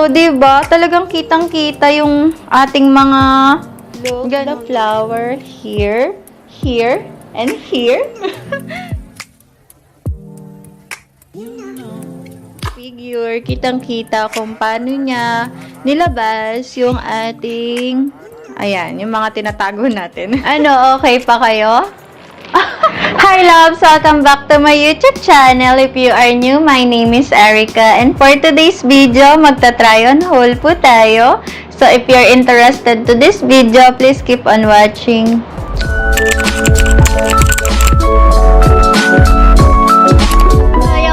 So, 'di ba? Talagang kitang-kita yung ating mga look the flower here, here, and here. Figure, kitang-kita kung paano niya nilabas yung ating, ayan, yung mga tinatago natin. Ano, okay pa kayo? Hi loves! Welcome back to my YouTube channel. If you are new, my name is Erica. And for today's video, magta-try on haul po tayo. So if you're interested to this video, please keep on watching.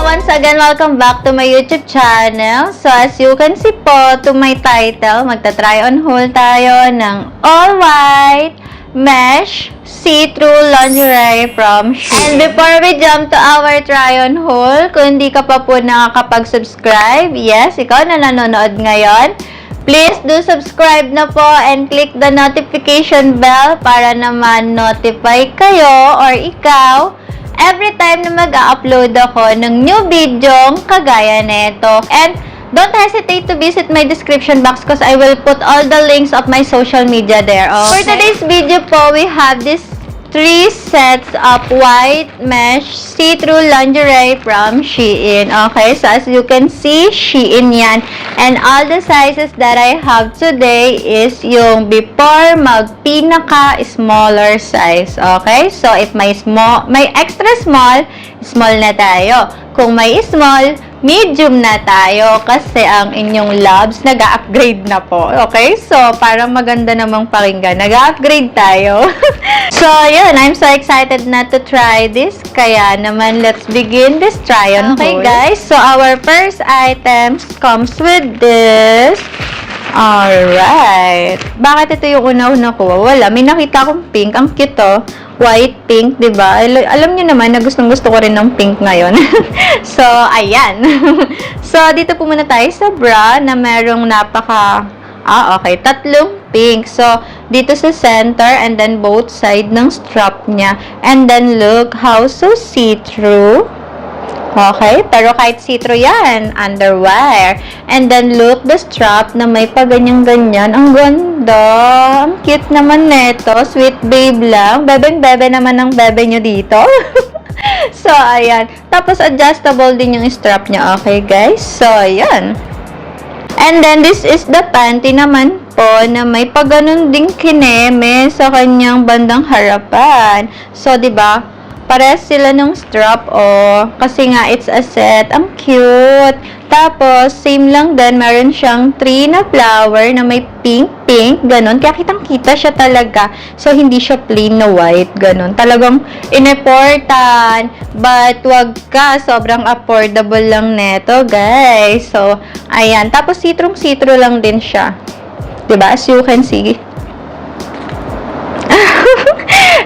Once again, welcome back to my YouTube channel. So, as you can see po, to my title, magta-try on haul tayo ng all-white mesh see-through lingerie from Shein. And before we jump to our try-on haul, kung hindi ka pa po nakakapag-subscribe, yes, ikaw na nanonood ngayon, please do subscribe na po and click the notification bell para naman notify kayo or ikaw every time na mag-upload ako ng new video kagaya nito. And don't hesitate to visit my description box because I will put all the links of my social media there. Okay? For today's video po, we have this 3 sets of white mesh see-through lingerie from Shein. Okay, so as you can see, Shein yan. And all the sizes that I have today is yung before mag-pinaka smaller size. Okay, so if may extra small, small na tayo. Kung may small, medium na tayo kasi ang inyong loves nag-upgrade na po. Okay? So, parang maganda namang pakinggan. Nag-upgrade tayo. So, yun. I'm so excited na to try this. Kaya naman, let's begin this try-on haul. Okay, guys. So, our first item comes with this. Alright. Bakit ito yung una-una ko? Wala. May nakita akong pink. Ang cute to. White, pink, diba? Alam nyo naman na gustong-gusto ko rin ng pink ngayon. So, ayan. So, dito po muna tayo sa bra na merong okay, 3 pink. So, dito sa center and then both side ng strap niya. And then, look how so see-through. Okay, pero kahit see-through yan, underwear. And then, look, the strap na may pa-ganyan-ganyan. Ang ganda. Ang cute naman neto. Sweet babe lang. Bebeng-bebe naman ang bebe nyo dito. So, ayan. Tapos, adjustable din yung strap niya. Okay, guys? So, ayan. And then, this is the panty naman po na may pa-ganun ding kineme sa kanyang bandang harapan. So, diba? Parehas sila ng strap, kasi nga it's a set. Ang cute. Tapos, same lang din, meron siyang 3 na flower na may pink, ganun. Kaya kitang-kita siya talaga. So, hindi siya plain na white, ganun. Talagang in-important. But, wag ka. Sobrang affordable lang neto, guys. So, ayan. Tapos, see-through lang din siya. Diba? As you can see.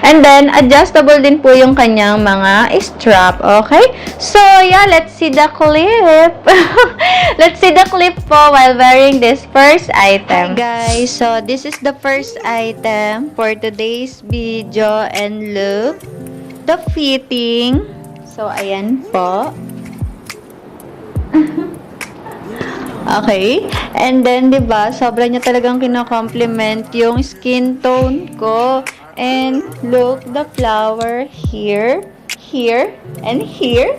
And then, adjustable din po yung kanyang mga strap. Okay? So, yeah, let's see the clip. Let's see the clip po while wearing this first item. Hi, guys. So, this is the first item for today's video. And look, the fitting. So, ayan po. Okay? And then, diba, sobra niya talagang kino-compliment yung skin tone ko. And look, the flower here, and here.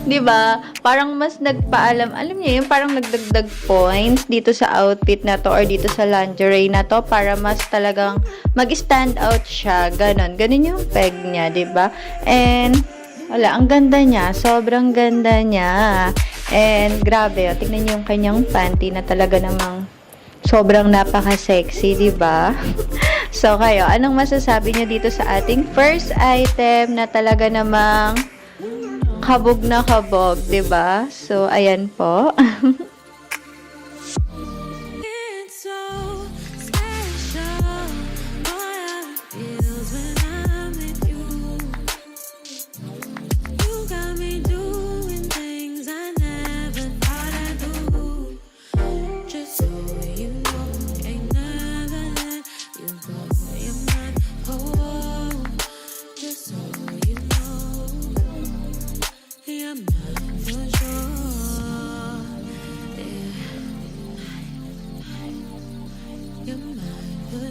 Diba? Parang mas nagpaalam. Alam niyo yun, parang nagdagdag points dito sa outfit na to or dito sa lingerie na to para mas talagang mag-stand out siya. Ganon yung peg niya, diba? And, wala, ang ganda niya. Sobrang ganda niya. And, grabe, tignan niyo yung kanyang panty na talaga namang sobrang napaka-sexy, diba? So, kayo, anong masasabi niyo dito sa ating first item na talaga namang kabog na kabog, diba? So, ayan po.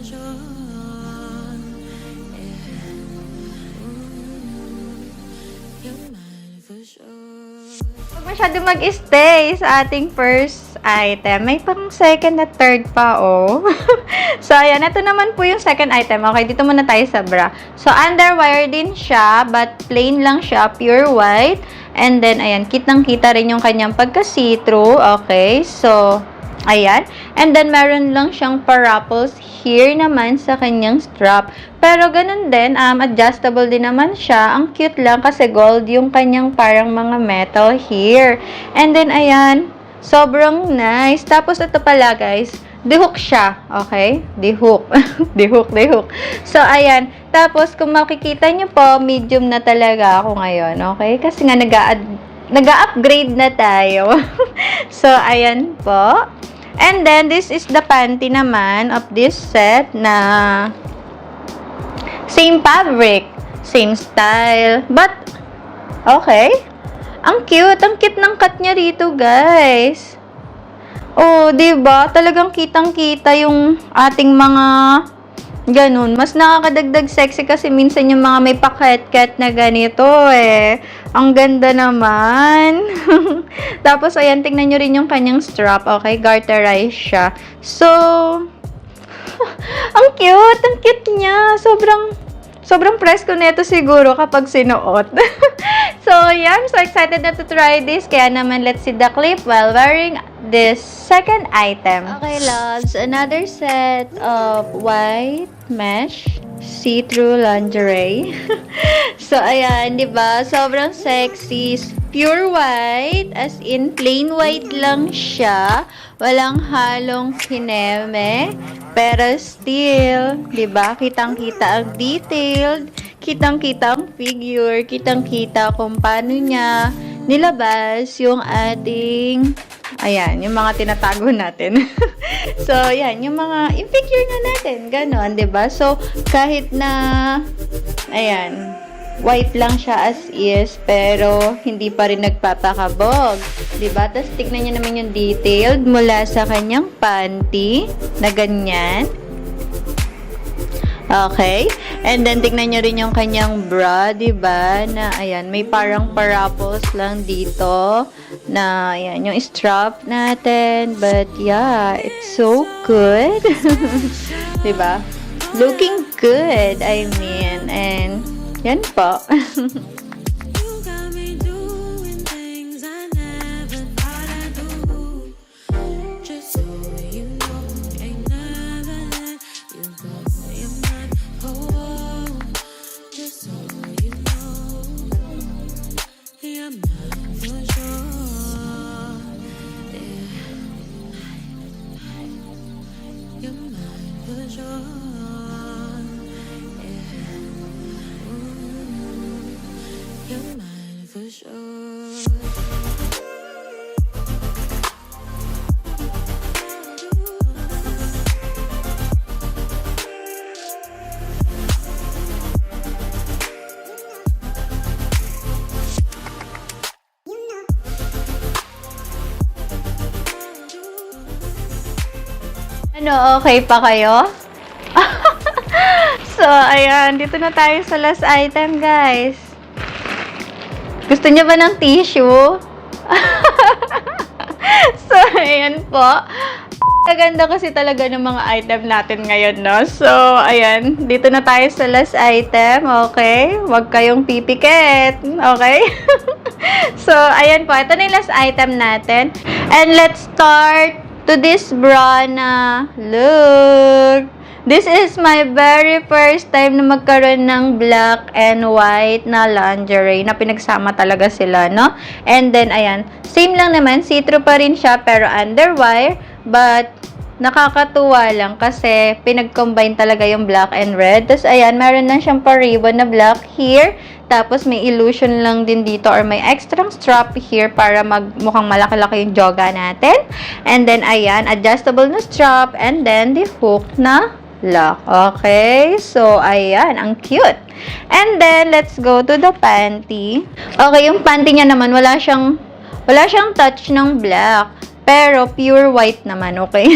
Huwag masyado mag-stay sa ating first item. May pang second at third pa, oh. So, ayan. Ito naman po yung second item. Okay, dito muna tayo sa bra. So, underwire din siya, but plain lang siya, pure white. And then, ayan, kitang-kita rin yung kanyang pagka-see-through. Okay, so, ayan. And then, meron lang siyang parapples here naman sa kanyang strap. Pero, ganun din, adjustable din naman siya. Ang cute lang kasi gold yung kanyang parang mga metal here. And then, ayan, sobrang nice. Tapos, ito pala, guys, de-hook siya. Okay? De-hook. De-hook. So, ayan. Tapos, kung makikita nyo po, medium na talaga ako ngayon. Okay? Kasi nga, nag-upgrade na tayo. So, ayan po. And then, this is the panty naman of this set na same fabric, same style, but okay. Ang cute ng cut niya rito, guys. Oh, 'di ba? Talagang kitang-kita yung ating mga ganun. Mas nakakadagdag sexy kasi minsan yung mga may paket-ket na ganito eh. Ang ganda naman. Tapos, ayan, tingnan nyo rin yung kanyang strap. Okay, garterized siya. So, ang cute niya. Sobrang presko nito siguro kapag sinuot. So, yeah, I'm so excited na to try this. Kaya naman, let's see the clip while wearing this second item. Okay, loves. Another set of white mesh see-through lingerie. So, ayan, di ba? Sobrang sexy. Pure white, as in plain white lang siya. Walang halong kineme. Pero still, di ba? Kitang-kita ang detailed. Kitang-kita ang figure. Kitang-kita kung paano niya nilabas yung ating, ayan, yung mga tinatago natin. So, yan, yung figure na natin, ganon, diba? So, kahit na, ayan, white lang siya as is, pero hindi pa rin nagpapakabog, diba? Tapos, tignan nyo naman yung detailed mula sa kanyang panty, na ganyan. Okay. And then, tignan nyo rin yung kanyang bra, diba? Na, ayan, may parang parapples lang dito. Na, ayan, yung strap natin. But, yeah, it's so good. Diba? Looking good, I mean. And, yan po. Ano, okay pa kayo? So, ayan, dito na tayo sa last item, guys. Gusto niyo ba ng tissue? So, ayan po. Maganda kasi talaga ng mga item natin ngayon, no? So, ayan, dito na tayo sa last item, okay? Huwag kayong pipikit, okay? So, ayan po, ito na yung last item natin. And let's start to this bra na look. This is my very first time na magkaroon ng black and white na lingerie na pinagsama talaga sila, no? And then, ayan, same lang naman, see-through pa rin siya pero underwire, but nakakatuwa lang kasi pinag-combine talaga yung black and red. Tapos, ayan, meron lang siyang pa-ribbon na black here. Tapos, may illusion lang din dito or may extra strap here para mukhang malaki-laki yung joga natin. And then, ayan, adjustable na strap and then the hook na lock. Okay? So, ayan, ang cute. And then, let's go to the panty. Okay, yung panty niya naman, wala siyang touch ng black. Pero pure white naman, okay?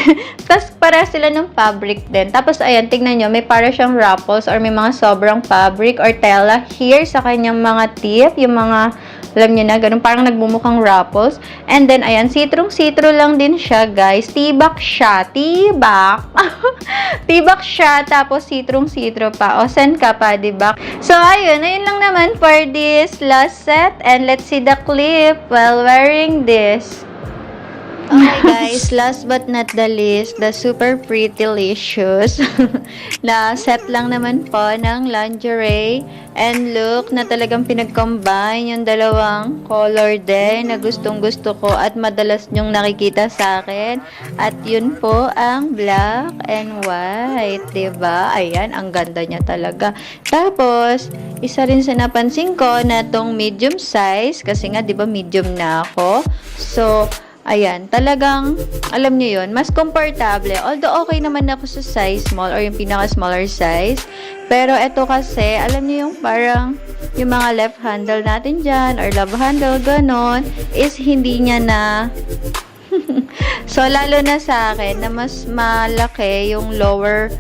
Tapos para sila ng fabric din. Tapos ayan, tignan nyo, may para siyang ruffles or may mga sobrang fabric or tela here sa kanyang mga tip. Yung mga, alam nyo na, ganun, parang nagmumukhang ruffles. And then, ayan, citrong-citro lang din siya, guys. Tibak siya. Tibak. Tibak siya, tapos citrong-citro pa. O, send ka pa, diba? So, ayun lang naman for this last set. And let's see the clip while wearing this. Okay guys, last but not the least, the super pretty licious na set lang naman po ng lingerie and look na talagang pinag-combine yung dalawang color din na gustong gusto ko at madalas nyong nakikita sa akin. At yun po ang black and white, diba? Ayan, ang ganda niya talaga. Tapos, isa rin sa napansin ko na tong medium size kasi nga diba medium na ako. So, ayan, talagang, alam niyo yun, mas komportable. Although, okay naman ako sa size small or yung pinaka-smaller size. Pero, ito kasi, alam niyo yung parang, yung mga left handle natin dyan, or love handle, ganon, is hindi niya na, so, lalo na sa akin, na mas malaki yung lower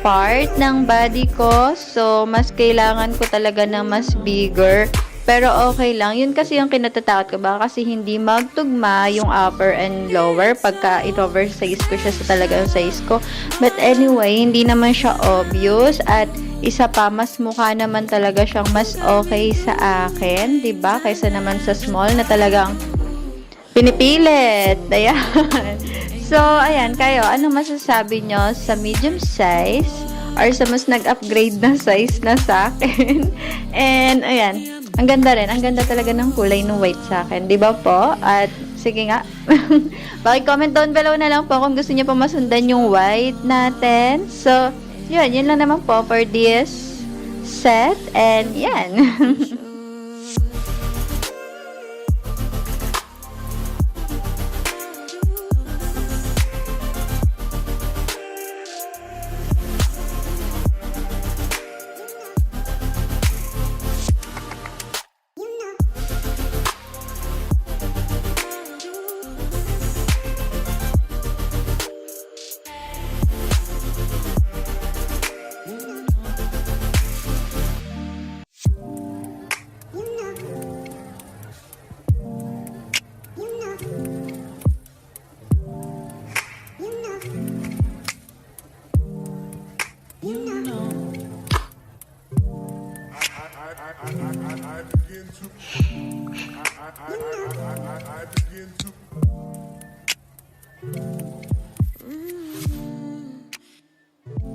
part ng body ko. So, mas kailangan ko talaga na mas bigger. Pero okay lang. Yun kasi yung kinatatakot ko. Baka kasi hindi magtugma yung upper and lower pagka in-oversize ko siya sa talagang size ko. But anyway, hindi naman siya obvious. At isa pa, mas mukha naman talaga siyang mas okay sa akin. 'Di ba? Kaysa naman sa small na talagang pinipilit. Ayan. So, ayan. Kayo, ano masasabi nyo sa medium size? Or sa mas nag-upgrade na size na sa akin? And, ayan. Ang ganda rin. Ang ganda talaga ng kulay ng white sa akin. Di ba po? At, sige nga. Paki-comment down below na lang po kung gusto niyo pa masundan yung white natin. So, yun. Yun lang naman po for this set. And, yan. I begin to.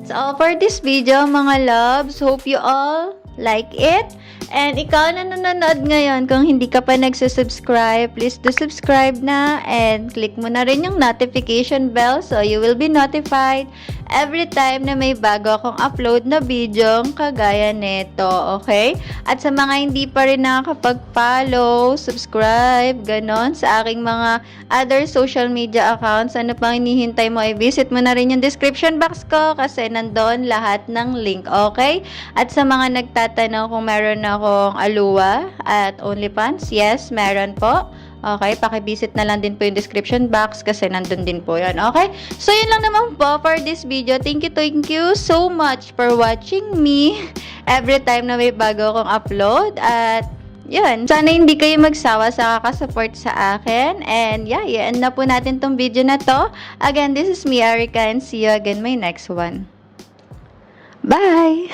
So, for this video, mga loves, hope you all like it. And ikaw na nanonood ngayon, kung hindi ka pa nagsusubscribe, please do subscribe na and click mo na rin yung notification bell so you will be notified every time na may bago akong upload na video kagaya nito, okay? At sa mga hindi pa rin nakakapag-follow, subscribe, ganon, sa aking mga other social media accounts, ano pang hinihintay mo, i-visit mo na rin yung description box ko kasi nandun lahat ng link, okay? At sa mga nagtatanong kung meron akong Aluwa at OnlyFans, yes, meron po. Okay, pakivisit na lang din po yung description box kasi nandun din po yun. Okay? So, yun lang naman po for this video. Thank you so much for watching me every time na may bago akong upload. At, yun. Sana hindi kayo magsawa sa kakasupport sa akin. And, yeah, i-end na po natin tong video na to. Again, this is me, Erica, and see you again my next one. Bye!